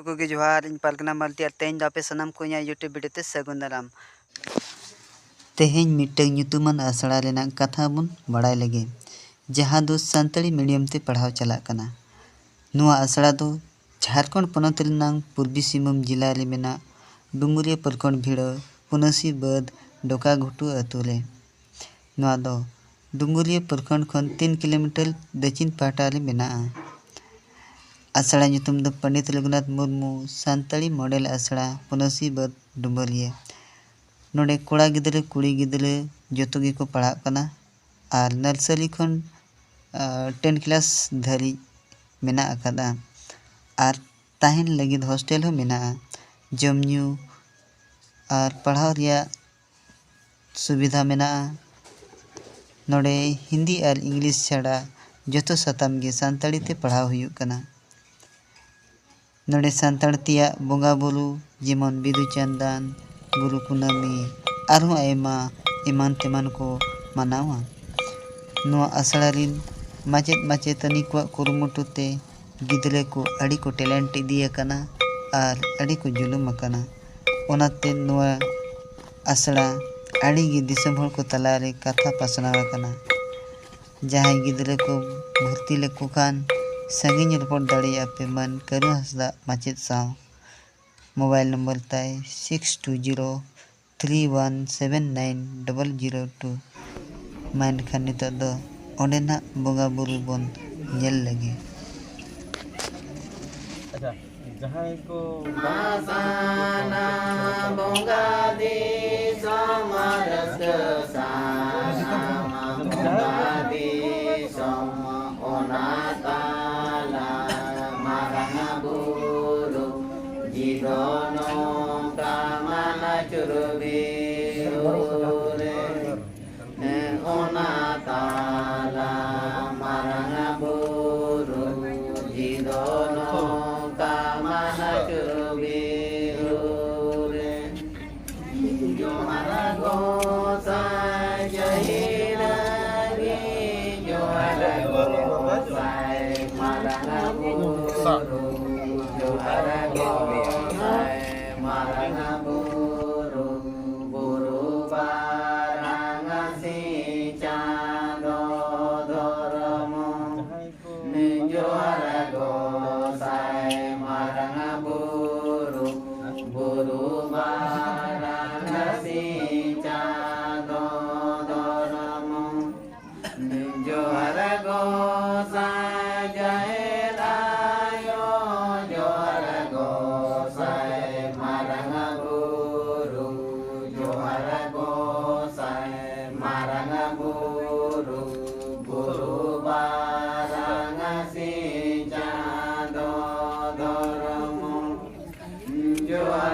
कोगे जोहार इन पालकना मालती और तेज दापे सनाम को यूट्यूब वीडियो ते सगुन दाराम। तेहें मिट्टन ᱧᱩᱛᱩᱢᱟᱱ आसड़ा रेनांग कथा बुन बड़ाय लगे जहाँ दो सानताड़ी मीडियम ते पढ़ाव चला कना। नुआ आसड़ा दो झारखंड पनत रेनांग पूर्वी सिंहभूम जिला रे मेना डुंगरिया प्रखंड भिड़ पुनसी बद डोका घुटू अतुरे। नुआ दो डुंगरिया प्रखंड खन 3 किलोमीटर दक्षिण पाहटा रे मेना। आसड़ा ᱧᱩᱛᱩᱢ दो पंडित रघुनाथ मुर्मू सानताड़ी मॉडल आसड़ा पुनसी बद डुंगरिया। नोडे कोड़ा गिद्रे कुड़ी गिद्रे जोतो गे को पढ़ा कना और नर्सरी खन 10 क्लास धरी मेना अकादा और ताहिन लगिद हॉस्टेल हो मेना। जमन्यू और पढ़ाव रिया सुविधा मेना। नोडे हिंदी और इंग्लिश छाड़ा जोतो सताम गे सानताड़ी ते पढ़ाव हुयुग कना। नोडे सानताड़ तिया बोंगा बुरु जेमन बिदु चांदन गुरु कुनामी आरहूँ आयमा एमान तेमान को मानावा। नुआ आसड़ा रिन माचेद माचेतनी को कुरुमुटुते गिदरे को अड़ी को टैलेंट इदी अकना और अड़ी को जुलुम अकना। ओनाते नुआ आसड़ा अड़ी गे दिसम हर को तलारे कथा पासनाव अकना। जहाँ गिदरे को भर्ती लेको खान संगिन रिपोर्ट दाड़िया पे मन करू हसदा माचेद साव। मोबाइल नंबर ताई 6203179002 माइन खान नितो दो ओंडे ना बोंगा बुरु बोन नेल लगे। अच्छा जहाँ को मासाना बोंगा दे समरस साना बोंगा दे सम ओनाताला मारना बुरु जीवनो कामना चुरबे रे ओनाताला मारना बुरु जीवनो कामना चुरबे रे जोहारा गोसाई जहिरा रे जोहारा गोसाई मारना बुरु जोहारा गोसाई मारना बुरु बुरु बारांगा से चांदो धर्म जोहारा गोसाई मारना बुरु बुरु बारांगा से चांदो धर्म जोहारा गोसाई जय रायो जोहारा गोसाई मारना बुरु जोहारा गोसाई मारना बुरु बुरु बारांगा से चांदो धर्म जोहारा